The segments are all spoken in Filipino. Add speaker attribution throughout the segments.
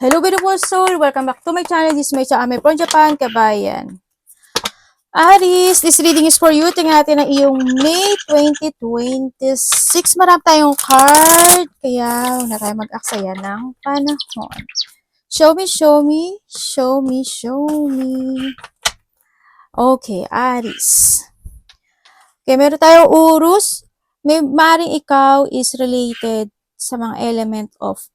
Speaker 1: Hello beautiful soul! Welcome back to my channel. This is my Ame from Japan, kabayan. Aries, this reading is for you. Tingnan natin ang iyong May 2026. Marami tayong card, kaya huwag na tayo mag-aksaya ng panahon. Show me, show me, show me, show me. Okay, Aries. Okay, meron tayong Urus. Maring ikaw is related sa mga element of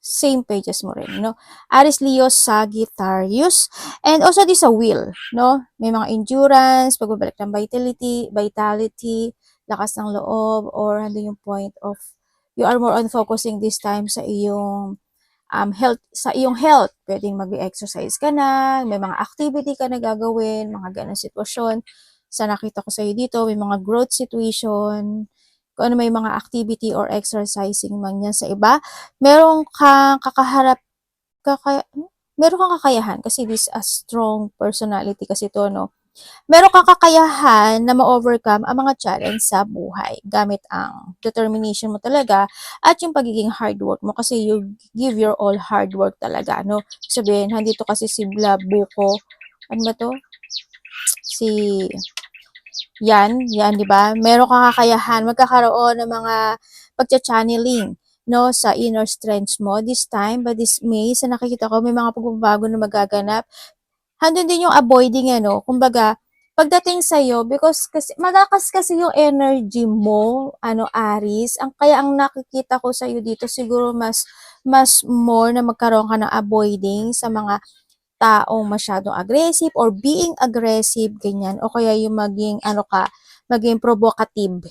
Speaker 1: same pages mo rin, no? Aries, Leo, Sagittarius. And also this a will, no? May mga endurance, pagbabalik ng vitality, lakas ng loob, or ano yung point of, you are more on focusing this time sa iyong health. Pwedeng mag-exercise ka na, may mga activity ka na gagawin, mga ganang sitwasyon. Sa nakita ko sa iyo dito, may mga growth situation, kung ano may mga activity or exercising man yan sa iba, meron kang meron kang kakayahan kasi this a strong personality kasi to, no? Meron kang kakayahan na ma-overcome ang mga challenge sa buhay gamit ang determination mo talaga at yung pagiging hard work mo kasi you give your all hard work talaga, no? Sabihin, nandito kasi si Blabuko, ano ba to? Yan, 'di ba? Meron kang kakayahan, magkakaroon ng mga pagcha-channeling, no, sa inner strengths mo this time, but this May, sa nakikita ko, may mga pagbabago na magaganap. Handun din yung avoiding, ano, kumbaga, pagdating sa'yo, because kasi, malakas kasi yung energy mo, ano, Aries, kaya ang nakikita ko sa'yo dito, siguro mas more na magkaroon ka ng avoiding sa mga taong masyadong aggressive or being aggressive, ganyan. O kaya yung maging provocative,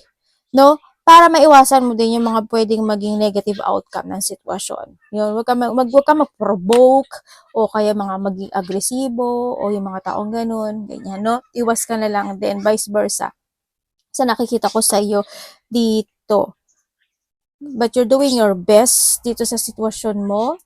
Speaker 1: no? Para maiwasan mo din yung mga pwedeng maging negative outcome ng sitwasyon. Yun, wag ka mag-provoke o kaya mga maging agresibo o yung mga taong ganun, ganyan, no? Iwas ka na lang din, vice versa. Sa nakikita ko sa iyo dito. But you're doing your best dito sa sitwasyon mo.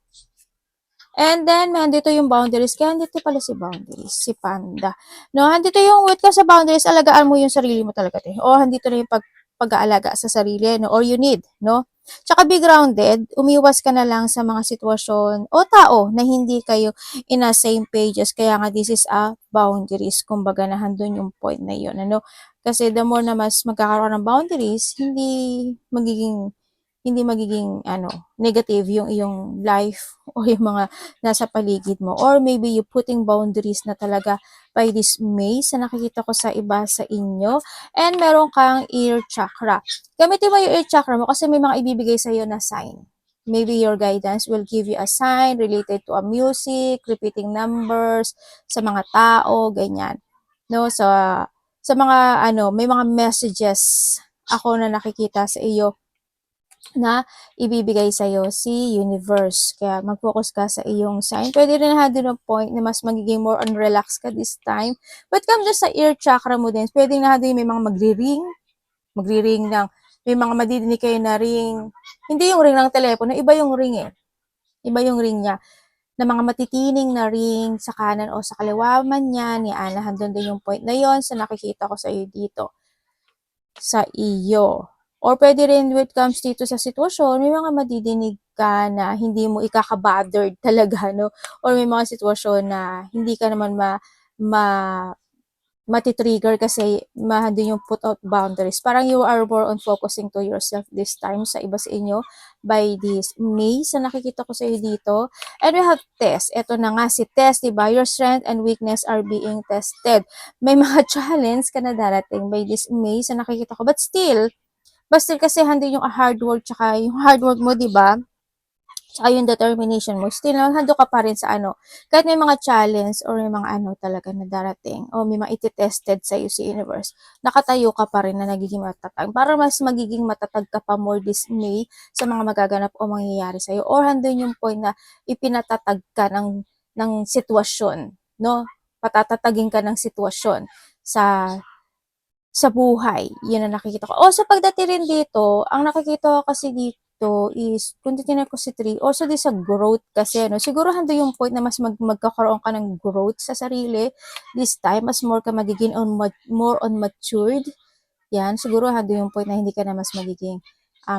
Speaker 1: And then, nandito yung boundaries. Kaya nandito pala si boundaries, si Panda. No, nandito yung wait ka sa boundaries, alagaan mo yung sarili mo talaga. O, nandito na yung pag-aalaga sa sarili, no? Or you need, no? Tsaka be grounded, umiwas ka na lang sa mga sitwasyon o tao na hindi kayo in a same pages. Kaya nga, this is a boundaries. Kumbaga, nahandun yung point na yun, ano? Kasi the more na mas magkakaroon ng boundaries, hindi magiging negative yung iyong life o yung mga nasa paligid mo. Or maybe you putting boundaries na talaga by this May sa nakikita ko sa iba sa inyo. And meron kang ear chakra. Gamitin mo yung ear chakra mo kasi may mga ibibigay sa iyo na sign. Maybe your guidance will give you a sign related to a music, repeating numbers, sa mga tao, ganyan. No, sa mga may mga messages ako na nakikita sa iyo na ibibigay sa'yo si universe. Kaya mag-focus ka sa iyong sign. Pwede rin na din ang point na mas magiging more on relax ka this time. But come just sa ear chakra mo din, pwede na din may mga magri-ring ng, may mga madidinig kayo na ring, hindi yung ring ng telepono, iba yung ring eh. Iba yung ring niya. Na mga matitining na ring sa kanan o sa kaliwa man yan, yan, nandun din yung point na yon sa nakikita ko sa iyo dito. Sa iyo. Or pwede rin when it comes dito sa sitwasyon, may mga madidinig ka na hindi mo ikaka-bothered talaga, no? Or may mga sitwasyon na hindi ka naman matitrigger kasi mahandi yung put out boundaries. Parang you are more on focusing to yourself this time sa iba sa inyo by this May sa nakikita ko sa iyo dito. And we have test. Ito na nga si test, diba? Your strength and weakness are being tested. May mga challenge ka na darating by this May sa nakikita ko. But still kasi handi yung hard work tsaka yung hard work mo, diba? Tsaka yung determination mo, still hando ka pa rin sa kahit may mga challenge or may mga talaga na darating o may mga iti-tested sa iyo si universe, nakatayo ka pa rin na nagiging matatag. Para mas magiging matatag ka pa more this May sa mga magaganap o mangyayari sa iyo. Or handun yung point na ipinatatag ka ng sitwasyon, no? Patatatagin ka ng sitwasyon sa buhay. Yun ang nakikita ko. O sa pagdating rin dito, ang nakikita ko kasi dito is, kung titignan ko si 3, also this sa growth kasi, siguro hando yung point na mas magkakaroon ka ng growth sa sarili. This time, mas more ka magiging more on matured. Yan, siguro hando yung point na hindi ka na mas magiging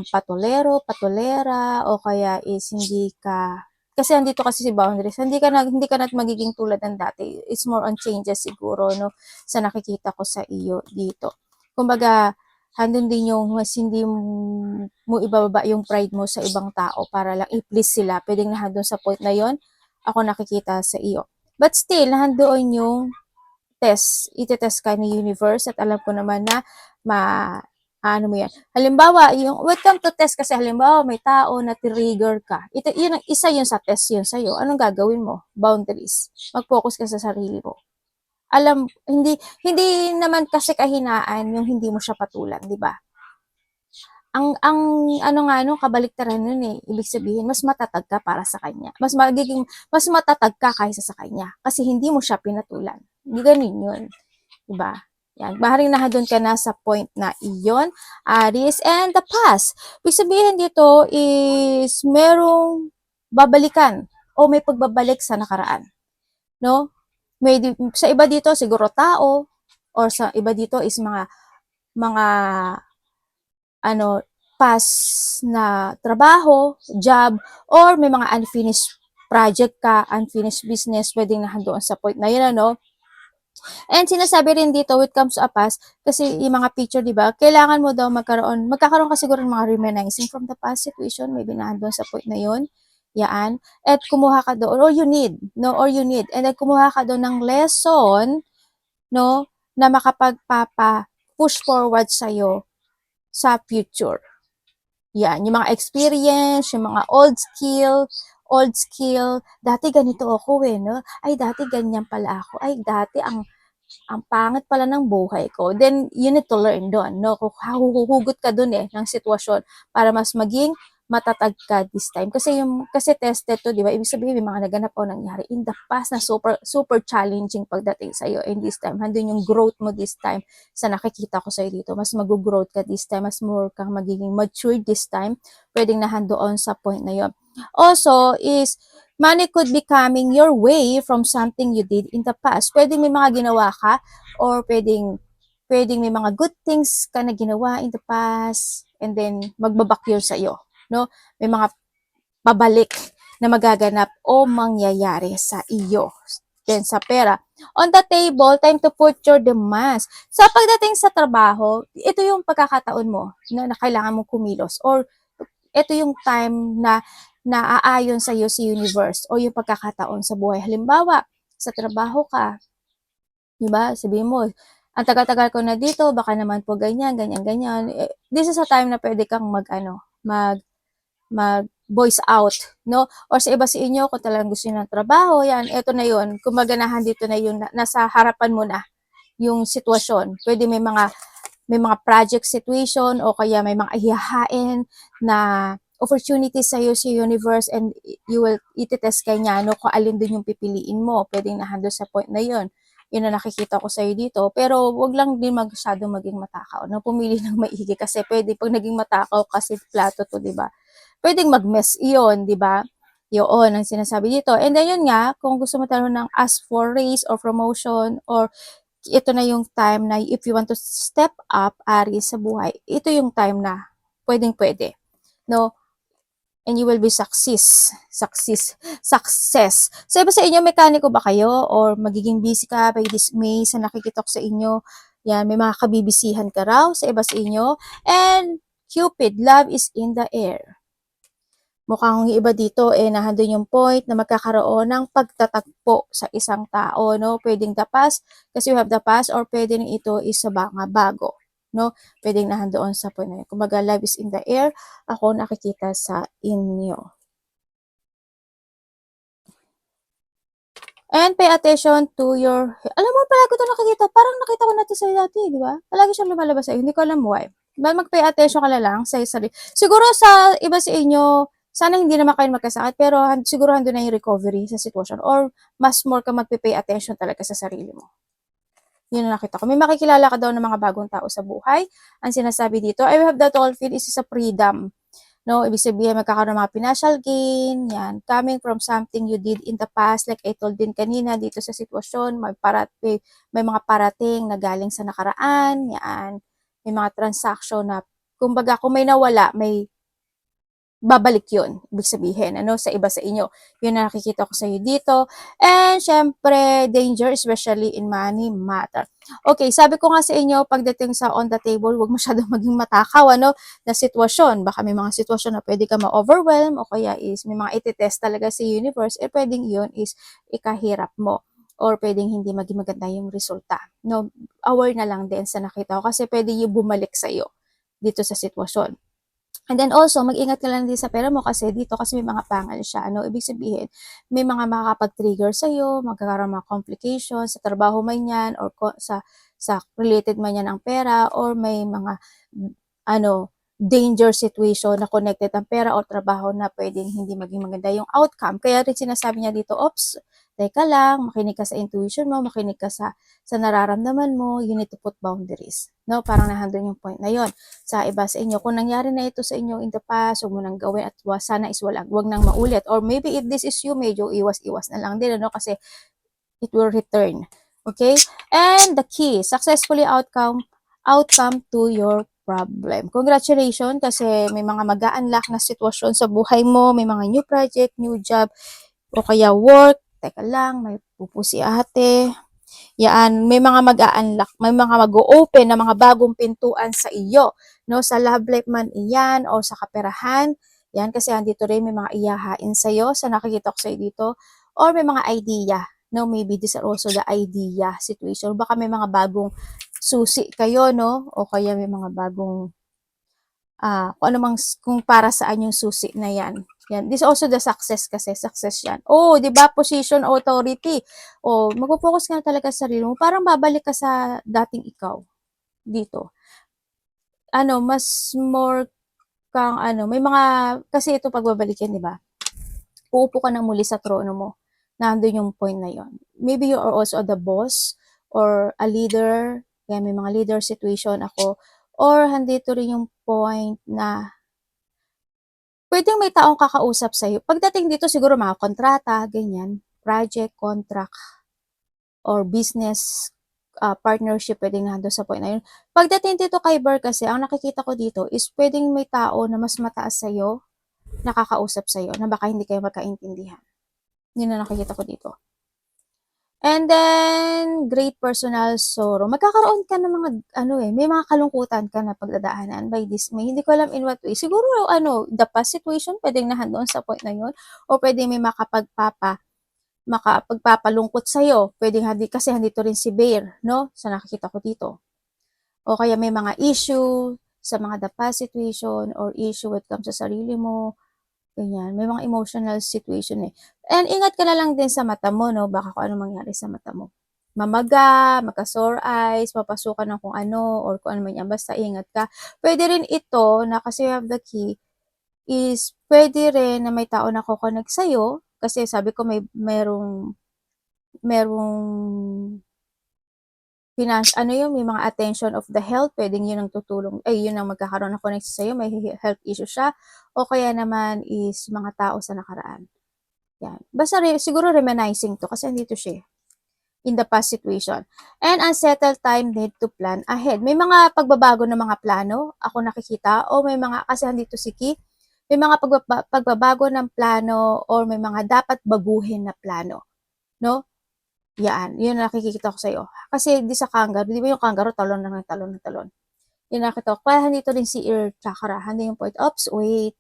Speaker 1: patolera, o kaya is hindi ka kasi andito kasi si boundaries. Hindi ka na magiging tulad ng dati. It's more on changes siguro, no, sa nakikita ko sa iyo dito. Kumbaga, handun din yung mas hindi mo ibababa yung pride mo sa ibang tao para lang i-please sila. Pwedeng nahandun sa point na yon ako nakikita sa iyo. But still, nahandoon yung itetest ka ni universe at alam ko naman na ma ano mo yan. Halimbawa, yung welcome to test kasi halimbawa may tao na trigger ka. Yun, isa yun sa test yun sa'yo. Anong gagawin mo? Boundaries. Mag-focus ka sa sarili mo. Hindi naman kasi kahinaan yung hindi mo siya patulan, di ba? Ang ano nga no, kabaliktaran nun eh. Ibig sabihin, mas matatag ka para sa kanya. Mas matatag ka kaysa sa kanya. Kasi hindi mo siya pinatulan. Hindi ganun yun. Diba? Yan. Maaaring nahadon ka na sa point na iyon, Aries, and the past. Ibig sabihin dito is merong babalikan o may pagbabalik sa nakaraan. No? Sa iba dito, siguro tao, or sa iba dito is mga past na trabaho, job, or may mga unfinished project ka, unfinished business, pwedeng nahandoon sa point na yun, ano. And sinasabi rin dito, when it comes to a past, kasi yung mga picture, di ba, kailangan mo daw magkakaroon ka siguro ng mga reminiscing from the past situation, maybe nahandoon sa point na yun, yaan, at kumuha ka doon, or you need, and then kumuha ka doon ng lesson, no, na push forward sa'yo sa future. Yan, yung mga experience, yung mga old skill, dati ganito ako no? Ay, dati ganyan pala ako. Ay, dati ang pangit pala ng buhay ko. Then, you need to learn doon, no? Huhugot ka doon ng sitwasyon para mas maging matatag ka this time. Kasi tested to, di ba? Ibig sabihin, may mga naganap o nangyari in the past na super challenging pagdating sa'yo. And this time, handun yung growth mo this time sa nakikita ko sa'yo dito. Mas mag-growth ka this time. Mas more kang magiging mature this time. Pwedeng nahandoon sa point na yon. Also, is money could be coming your way from something you did in the past. Pwedeng may mga ginawa ka or pwedeng may mga good things ka na ginawa in the past and then magbabak yun sa iyo, no? May mga pabalik na magaganap o mangyayari sa iyo. Then sa pera. On the table, time to put your demands. Sa pagdating sa trabaho, ito yung pagkakataon mo na kailangan mong kumilos or ito yung time na naaayon sa iyo si universe o yung pagkakataon sa buhay. Halimbawa, sa trabaho ka, di ba? Sabihin mo, ang tagal-tagal ko na dito, baka naman po ganyan. This is a time na pwede kang mag voice out, no? Or sa iba sa inyo, kung talagang gusto niyo ng trabaho, yan, eto na yun. Kung maganahan dito na yun, nasa harapan mo na yung sitwasyon. Pwede may mga project situation o kaya may mga ihahain na opportunities sa'yo sa universe and you will itetest ka niya no, kung alin din yung pipiliin mo. Pwedeng nahando sa point na yun. Yun na nakikita ko sa'yo dito. Pero wag lang din masyadong maging matakaw. No? Pumili ng maigi kasi pwede pag naging matakaw kasi plato to, di ba? Pwedeng mag-mess iyon, di ba? Yun ang sinasabi dito. And then yun nga, kung gusto mo talaga ng ask for raise or promotion or ito na yung time na if you want to step up, Aries, sa buhay, ito yung time na pwedeng-pwede. No? And you will be success. So, iba sa inyo, mekaniko ba kayo? Or magiging busy ka by this May sa nakikita ko sa inyo? Yan, may mga kabibisihan ka raw sa iba sa inyo. And Cupid, love is in the air. Mukhang iba dito nahandun yung point na magkakaroon ng pagtatagpo sa isang tao, no? Pwedeng the past, kasi you have the past, or pwedeng ito is sa mga bago, no? Pwedeng nahandoon sa point na yun. Kumbaga, love is in the air, ako nakikita sa inyo. And pay attention to your, alam mo, palagi ito nakikita, parang nakita ko na ito sa'yo dati, di ba? Palagi siyang lumalabas sa'yo, hindi ko alam why. Mag-pay attention ka na lang sa sarili. Siguro sa iba sa inyo, sana hindi naman kayo magkasakit, pero siguro hando na yung recovery sa sitwasyon or mas more ka magpe-pay attention talaga sa sarili mo. Yun ang nakita ko. May makikilala ka daw ng mga bagong tao sa buhay. Ang sinasabi dito, I have the dolphin is a freedom. No, ibig sabihin magkakaroon ng mga financial gain, yan, coming from something you did in the past, like I told din kanina dito sa sitwasyon, may mga parating na galing sa nakaraan, yan, may mga transaction na, kumbaga kung may nawala, may babalik yun, ibig sabihin, ano, sa iba sa inyo. Yun na nakikita ko sa iyo dito. And, syempre, danger, especially in money matter. Okay, sabi ko nga sa inyo, pagdating sa on the table, huwag masyadong maging matakaw, ano, na sitwasyon. Baka may mga sitwasyon na pwede ka ma-overwhelm, o kaya is may mga ititest talaga sa universe, pwedeng yun is ikahirap mo or pwedeng hindi maging maganda yung resulta. No, aware na lang din sa nakita ko kasi pwede yung bumalik sa iyo dito sa sitwasyon. And then also, mag-ingat ka lang din sa pera mo kasi dito kasi may mga pangal siya. Ano, ibig sabihin, may mga makakapag-trigger sa'yo, magkakaroon mga complications sa trabaho man yan or sa related man yan ang pera or may mga ano, danger situation na connected ang pera o trabaho na pwedeng hindi maging maganda yung outcome. Kaya rin sinasabi niya dito, ops, teka lang, makinig ka sa intuition mo, makinig ka sa nararamdaman mo, you need to put boundaries. No, parang nahandun yung point na yon sa iba sa inyo. Kung nangyari na ito sa inyo in the past, huwag mo nang gawin at sana is wag nang maulit. Or maybe if this is you, medyo iwas-iwas na lang din, ano, kasi it will return. Okay? And the key, successfully outcome to your problem. Congratulations kasi may mga mag-a-unlock na sitwasyon sa buhay mo, may mga new project, new job, o kaya work. Teka lang, may pupo si ate. Yan, may mga mag-a-unlock, may mga mag-o-open na mga bagong pintuan sa iyo, no? Sa love life man iyan o sa kaperahan. Yan, kasi andito rin may mga iyahain sa iyo, sa nakikita ko sa iyo dito, or may mga idea, no? Maybe this are also the idea situation. Baka may mga bagong susi kayo, no? O kaya may mga bagong kung ano mang, kung para saan yung susi na yan. Yan. This is also the success kasi, success yan. Oh, di ba? Position, authority. Oh, magpo-focus ka na talaga sa sarili mo. Parang babalik ka sa dating ikaw dito. Ano, mas more kang ano, may mga, kasi ito pagbabalik yan, di ba? Uupo ka na muli sa trono mo. Nandun yung point na yon. Maybe you are also the boss or a leader. Kaya may mga leader situation ako. Or handito rin yung point na pwedeng may taong kakausap sa'yo. Pagdating dito siguro mga kontrata, ganyan, project, contract, or business partnership, pwedeng nandun sa point na yun. Pagdating dito kay Ber kasi, ang nakikita ko dito is pwedeng may tao na mas mataas sa'yo, nakakausap sa'yo, na baka hindi kayo magkaintindihan. Yun na nakikita ko dito. And then, great personal sorrow. Magkakaroon ka ng mga, may mga kalungkutan ka na pagdadaanan by this May. Hindi ko alam in what way. Siguro, the past situation, pwedeng nahandoon sa point na yun. O pwedeng may makapagpapalungkot sa'yo. Pwedeng kasi handito rin si Bear, no? Sa nakikita ko dito. O kaya may mga issue sa mga the past situation or issue when it comes sa sarili mo. Ganyan, may mga emotional situation eh. And ingat ka na lang din sa mata mo, no? Baka kung ano mangyari sa mata mo. Mamaga, magka-sore eyes, papasukan ng kung ano, or kung ano man yan. Basta ingat ka. Pwede rin ito, na kasi you have the key, is pwede rin na may tao na kukonect sa'yo. Kasi sabi ko merong may mga attention of the health, pwedeng yun ang tutulong, yun ang magkakaroon ng connection sa'yo, may health issue siya, o kaya naman is mga tao sa nakaraan. Yan. Basta siguro reminiscing to, kasi andito siya in the past situation. And unsettled time need to plan ahead. May mga pagbabago ng mga plano, ako nakikita, o may mga, kasi andito si Ki, may mga pagbabago ng plano, or may mga dapat baguhin na plano. No? Yan, yun nakikita ko sa'yo. Kasi di sa kangaroo, di ba yung kangaroo, talon lang ng talon ng talon. Yun nakikita ko. Kaya handito rin si ear chakra. Handi yung point, oops, wait,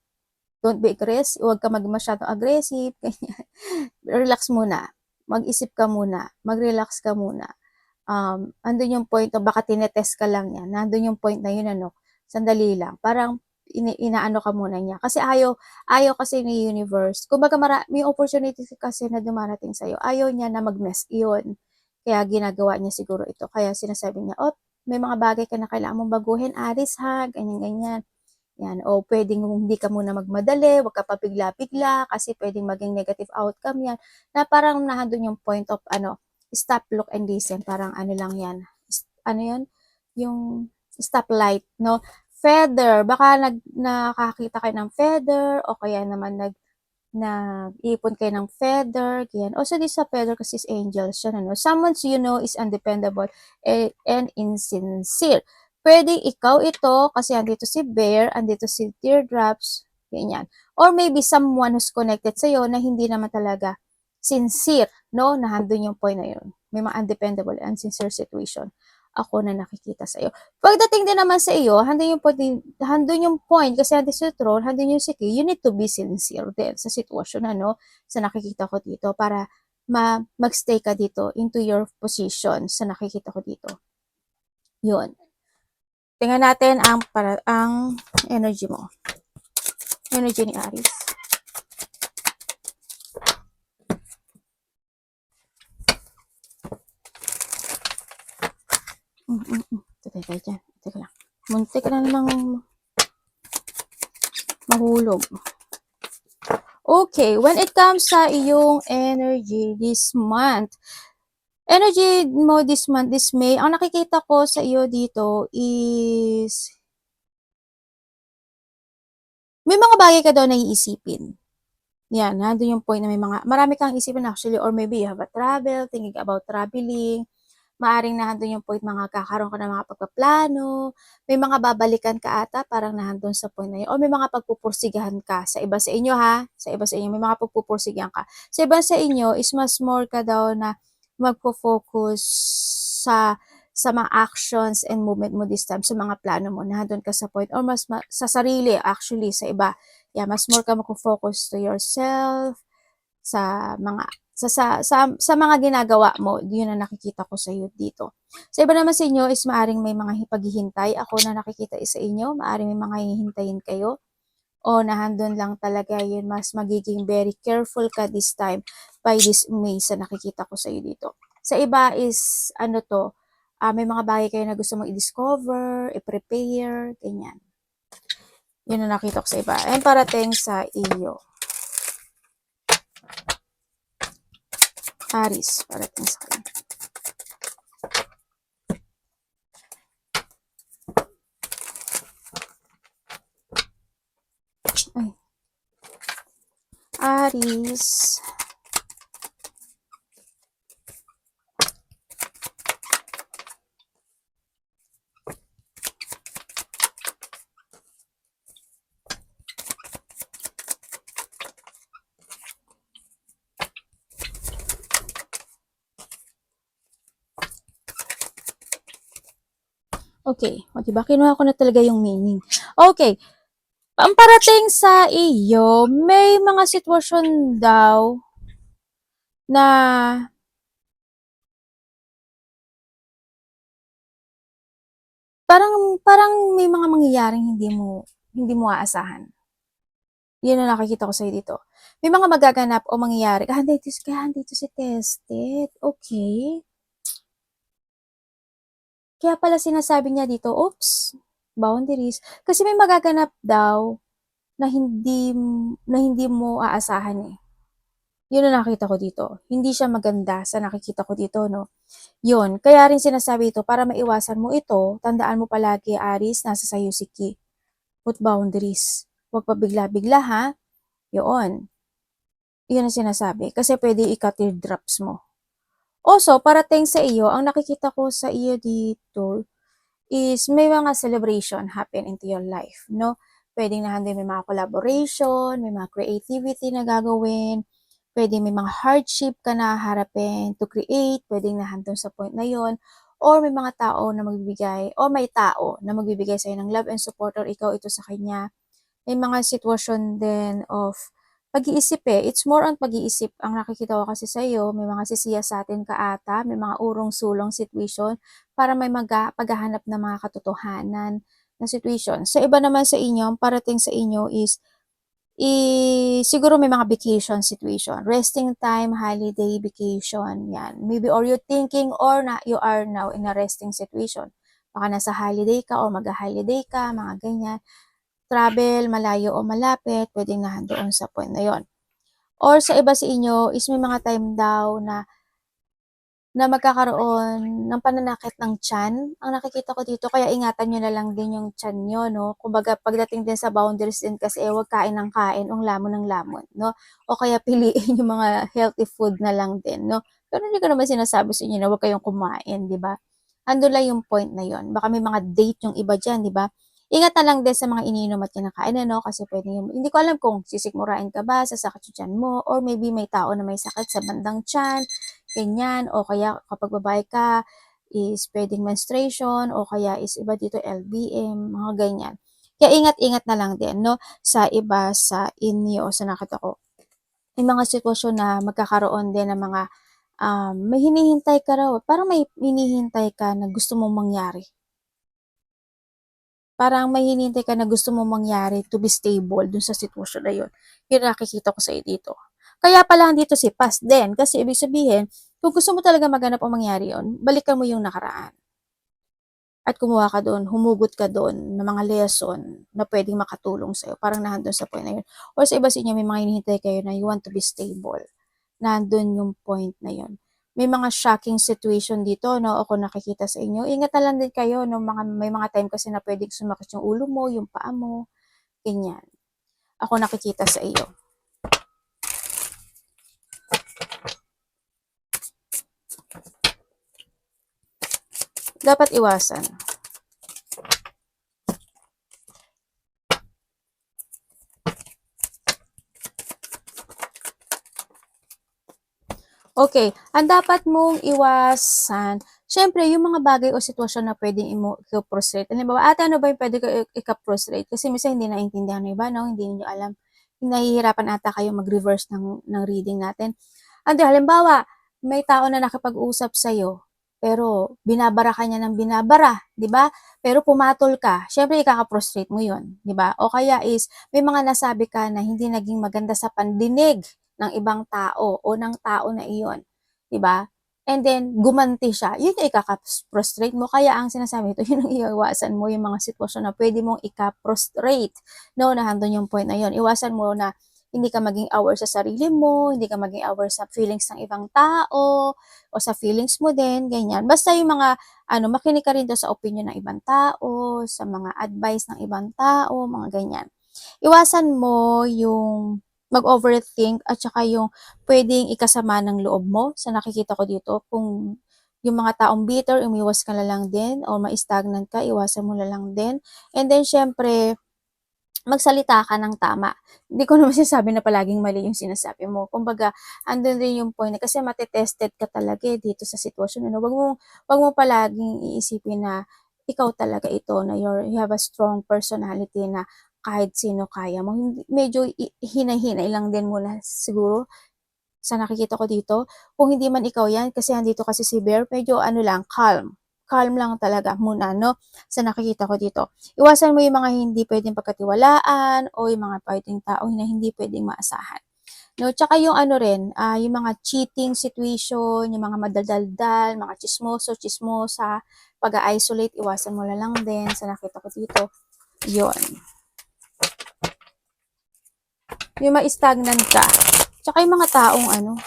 Speaker 1: don't be aggressive, huwag ka masyadong aggressive, relax muna, mag-isip ka muna, mag-relax ka muna. Andun yung point, baka tinetest ka lang yan, nandun yung point na yun, sandali lang, parang inaano ka muna niya. Kasi ayaw kasi ni universe. Kumbaga may opportunity kasi na dumarating sa'yo. Ayaw niya na mag-mess yun. Kaya ginagawa niya siguro ito. Kaya sinasabi niya, may mga bagay ka na kailangan mong baguhin, Aris ha, ganyan-ganyan. Yan. O pwedeng hindi ka muna magmadali, wag ka pa bigla-bigla, kasi pwedeng maging negative outcome yan. Na parang nandun yung point of, stop, look, and listen. Parang lang yan. Ano yan? Yung stoplight, no? Feather, baka nakakita kayo ng feather, o kaya naman nag-ipon kayo ng feather, ganyan. Also, this sa feather kasi is angels, siya, Someone you know is undependable and insincere. Pwede ikaw ito, kasi andito si Bear, andito si Teardrops, ganyan. Or maybe someone who's connected sa'yo na hindi naman talaga sincere, no, na handun yung point na yun. May mga undependable, unsincere situation ako na nakikita sa'yo. Pagdating din naman sa iyo, handun yung point kasi handun sa throne, handun yung secure, you need to be sincere din sa sitwasyon, ano, sa nakikita ko dito para magstay ka dito into your position sa nakikita ko dito. Yun. Tingnan natin ang energy mo. Energy ni Aries. Teka dyan. Teka lang. Muntik na namang mahulog. Okay, when it comes sa iyong energy this month, energy mo this month, this May, ang nakikita ko sa iyo dito is may mga bagay ka daw na iisipin. Yan, nandun yung point na marami kang isipin actually, or maybe you have a travel, thinking about traveling, maaring nahandun yung point kakaroon ka ng mga pagpaplano, may mga babalikan ka ata, parang nahandun sa point na yun, o may mga pagpupursigahan ka sa iba sa inyo sa iba sa inyo, may mga pagpupursigahan ka. Sa iba sa inyo is mas more ka daw na magpo-focus sa mga actions and movement mo this time, sa mga plano mo, nahandun ka sa point, or sa sarili actually, sa iba. Yeah, mas more ka magpo-focus to yourself, sa mga sa mga ginagawa mo, yun ang nakikita ko sa iyo dito. Sa iba naman sa inyo is maaring may mga paghihintay ako na nakikita sa inyo, maaring may mga hihintayin kayo, o nahandun lang talaga yun, mas magiging very careful ka this time by this May sa nakikita ko sa iyo dito. Sa iba is, may mga bagay kayo na gusto mong i-discover, i-prepare, ganyan. Yun ang nakita ko sa iba. And parating sa iyo. Aries, parating sa kanya. Aries. Okay. O, diba? Kinuha ko na talaga yung meaning. Okay. Ang parating sa iyo, may mga sitwasyon daw na parang may mga mangyayaring hindi mo aasahan. Yun ang nakikita ko sa'yo dito. May mga magaganap o mangyayari. Kaya dito si tested. Okay. Kaya pala sinasabi niya dito, oops, boundaries. Kasi may magaganap daw na hindi mo aasahan eh. Yun ang nakita ko dito. Hindi siya maganda sa nakikita ko dito, no? Yun. Kaya rin sinasabi ito, para maiwasan mo ito, tandaan mo palagi, Aries, nasa sayo si Ki. Put boundaries. Huwag pa bigla-bigla, ha? Yun. Yun ang sinasabi. Kasi pwede i-teardrops mo. Also, parating sa iyo, ang nakikita ko sa iyo dito is may mga celebration happen into your life, no? Pwedeng nahandin may mga collaboration, may mga creativity na gagawin, pwedeng may mga hardship ka na harapin to create, pwedeng nahandun sa point na yon, or may mga tao na magbibigay, o may tao na magbibigay sa'yo ng love and support, or ikaw ito sa kanya. May mga sitwasyon din of pag-iisip eh. It's more on pag-iisip. Ang nakikita ko kasi sa iyo, may mga sisiyasatin ka ata, may mga urong-sulong situation para may paghahanap ng mga katotohanan na situation. Sa iba naman sa inyo, ang parating sa inyo is siguro may mga vacation situation. Resting time, holiday, vacation, yan. Maybe or you thinking or na you are now in a resting situation. Baka nasa holiday ka or mag-holiday ka, mga ganyan. Travel, malayo o malapit, pwedeng nahandoon sa point na yon. Or sa iba sa inyo is may mga time daw na magkakaroon ng pananakit ng tiyan. Ang nakikita ko dito, kaya ingatan nyo na lang din yung tiyan nyo, no? Kumbaga, pagdating din sa boundaries din kasi, huwag kain ng kain, lamon ng lamon, no? O kaya piliin yung mga healthy food na lang din, no? Pero hindi ko naman sinasabi sa inyo na huwag kayong kumain, di ba? Ando lang yung point na yon. Baka may mga date yung iba dyan, di ba? Ingat na lang din sa mga iniinom at kinakain ano, kasi puwedeng hindi ko alam kung sisikmurain ka ba, sasakit yung tiyan mo, or maybe may tao na may sakit sa bandang tiyan, ganyan. O kaya kapag babae ka is puwedeng menstruation o kaya is iba dito LBM, mga ganyan. Kaya ingat-ingat na lang din 'no, sa iba sa inyo. Sa nakita ko, may mga sitwasyon na magkakaroon din ng mga, may hinihintay ka raw, parang may hinihintay ka na gusto mong mangyari. Parang may hinihintay ka na gusto mong mangyari to be stable dun sa sitwasyon na yun. Yun nakikita ko sa'yo dito. Kaya pala dito si past din, kasi ibig sabihin, kung gusto mo talaga maganap o mangyari yun, balikan mo yung nakaraan. At kumuha ka dun, humugot ka dun ng mga lesson na pwedeng makatulong sa'yo. Parang nandun sa point na yun. Or sa iba sa inyo, may mga hinihintay kayo na you want to be stable. Nandun yung point na yun. May mga shocking situation dito, no, ako nakikita sa inyo. Ingat na lang din kayo, no, may mga time kasi na pwedeng sumakit yung ulo mo, yung paa mo, ganyan. Ako nakikita sa iyo. Dapat iwasan. Okay, ang dapat mong iwasan, siyempre yung mga bagay o sitwasyon na puwedeng ika-prostrate. Halimbawa, "Ate, ano ba yung puwede ko ika-prostrate?" Kasi minsan hindi naiintindihan ng iba 'no, hindi niyo alam. Nahihirapan ata kayong mag-reverse ng reading natin. Halimbawa, may tao na nakipag-usap sa'yo, pero binabara ka niya ng binabara, 'di ba? Pero pumatol ka, siyempre ikaka-prostrate mo 'yun, 'di ba? O kaya is may mga nasabi ka na hindi naging maganda sa pandinig ng ibang tao o ng tao na iyon, 'di ba? And then gumanti siya, yun yung ikaka-prostrate mo. Kaya ang sinasabi nito, yun ang iiwasan mo, yung mga sitwasyon na pwede mong ika-prostrate, no, na nandun yung point na yun. Iwasan mo na hindi ka maging aware sa sarili mo, hindi ka maging aware sa feelings ng ibang tao, o sa feelings mo din, ganyan. Basta yung mga, makinig ka rin doon sa opinion ng ibang tao, sa mga advice ng ibang tao, mga ganyan. Iwasan mo yung mag-overthink at saka yung pwedeng ikasama ng loob mo sa nakikita ko dito. Kung yung mga taong bitter, umiwas ka na lang din o ma-stagnant ka, iwasan mo na lang din. And then, syempre, magsalita ka ng tama. Hindi ko naman sinasabi na palaging mali yung sinasabi mo. Kumbaga, andun rin yung point na kasi mate-tested ka talaga eh, dito sa sitwasyon. Ano? Wag mo palaging iisipin na ikaw talaga ito, na you have a strong personality na kahit sino kaya mo. Medyo hinay-hinay lang din muna siguro sa nakikita ko dito. Kung hindi man ikaw yan, kasi andito kasi si Bear, medyo lang, calm. Calm lang talaga muna, no? Sa nakikita ko dito. Iwasan mo yung mga hindi pwedeng pagkatiwalaan o yung mga pwedeng tao na hindi pwedeng maasahan. No, tsaka yung rin, yung mga cheating situation, yung mga madaldaldal, mga chismoso, chismosa, pag-isolate, iwasan mo na lang din sa nakita ko dito. Yon. Yung ma-stagnant ka. Tsaka yung mga taong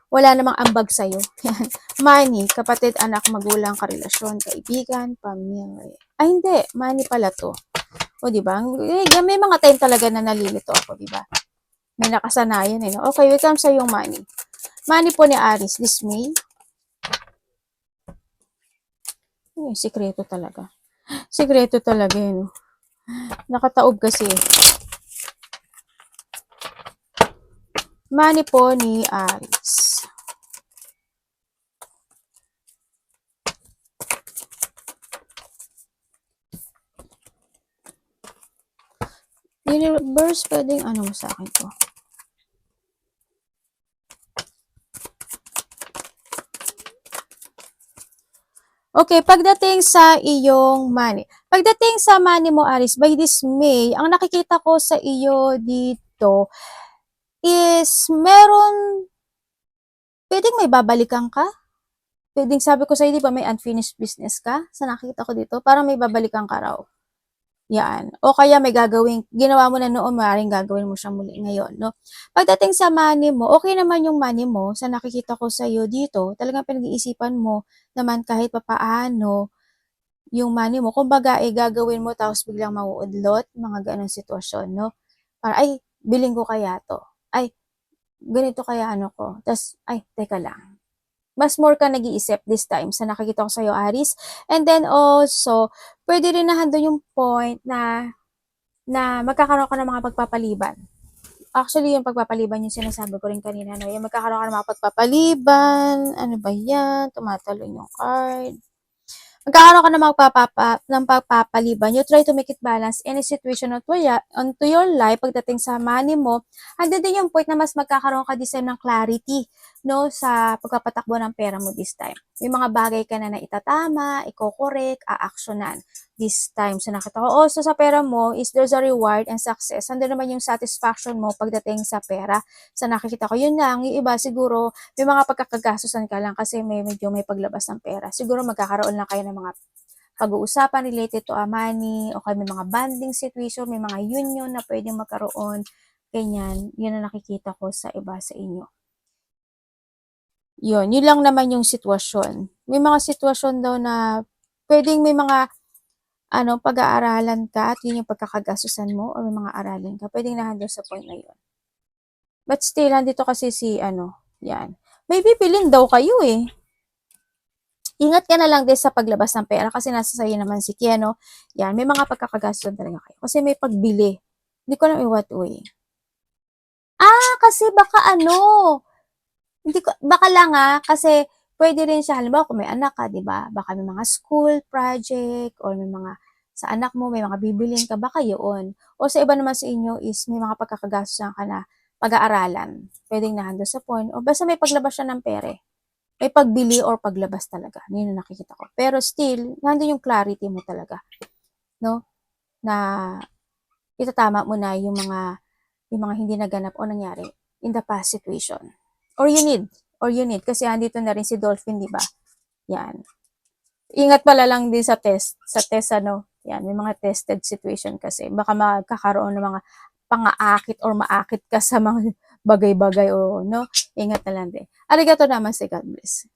Speaker 1: wala namang ambag sa'yo. Yan. Money, kapatid, anak, magulang, karelasyon, kaibigan, pamilya. Ay, hindi. Money pala to. O, diba? May mga time talaga na nalilito ako, diba? May nakasanayan eh. No? Okay, we come sa yung money. Money po ni Aris, dismay. Sikreto talaga. Sikreto talaga yun. Nakataob kasi. Money po ni Aris. Universe, pwedeng mo sa akin to. Okay, pagdating sa iyong money. Pagdating sa money mo, Aris, by this May, ang nakikita ko sa iyo dito is pwedeng may babalikan ka. Pwedeng sabi ko sa iyo, di ba may unfinished business ka? Sa nakikita ko dito, parang may babalikan ka raw. Yan. O kaya may ginawa mo na noon, maaaring gagawin mo siya muli ngayon, no? Pagdating sa money mo, okay naman yung money mo sa nakikita ko sa iyo dito. Talagang pinag-iisipan mo naman kahit papaano yung money mo. Kumbaga, gagawin mo tapos biglang mauudlot, mga ganong sitwasyon, no? Para, ay, biling ko kaya to. Ay, ganito kaya ko. Tapos, ay, teka lang. mas more ka nag-iisip this time sa nakikita ko sa'yo, Aries. And then also, pwede rin na handun yung point na magkakaroon ka ng mga pagpapaliban. Actually, yung pagpapaliban yung sinasabi ko rin kanina, no? Yung magkakaroon ka ng mga pagpapaliban, ano ba yan? Tumatalon yung card. Magkakaroon ka ng pagpapaliban. You try to make it balance any situation onto your life pagdating sa money mo. Andun din yung point na mas magkakaroon ka this time ng clarity, no, sa pagpapatakbo ng pera mo this time. May mga bagay ka na itatama, iko-correct, aaksyonan this time. So nakita ko also sa pera mo is there's a reward and success. Andun naman yung satisfaction mo pagdating sa pera. Sa nakikita ko, yun lang, yung iba siguro may mga pagkakagastusan ka lang kasi medyo may paglabas ng pera. Siguro magkakaroon lang kayo ng mga pag-uusapan related to money o kaya may mga bonding situation, may mga union na pwedeng magkaroon. Ganyan, yun ang nakikita ko sa iba sa inyo. Yun lang naman yung sitwasyon. May mga sitwasyon daw na pwedeng may mga pag-aaralan ka at yun yung pagkakagastusan mo o may mga aralin ka. Pwedeng nahandle sa point na yun. But still, nandito kasi si yan. May bibilin daw kayo eh. Ingat ka na lang din sa paglabas ng pera kasi nasa sa'yo naman si Kieno. Yan, may mga pagkakagastusan talaga kayo. Kasi may pagbili. Hindi ko alam in what way. Kasi baka hindi ko, baka lang kasi pwede rin siya, halimbawa kung may anak ka, di ba? Baka may mga school project or may mga, sa anak mo, may mga bibilin ka, baka yun. O sa iba naman sa inyo is may mga pagkakagastusan ka na pag-aaralan. Pwedeng nahando sa point. O basta may paglabas siya ng pere. May pagbili or paglabas talaga. Yun yung nakikita ko. Pero still, nandun yung clarity mo talaga. No? Na itatama mo na yung mga hindi naganap o nangyari in the past situation. Or you need. Kasi andito na rin si Dolphin, di ba? Yan. Ingat pala lang din sa test. Sa test, yan, may mga tested situation kasi. Baka magkakaroon ng mga pang-aakit or maakit ka sa mga bagay-bagay o, no? Ingat na lang din. Arigato naman si God bless.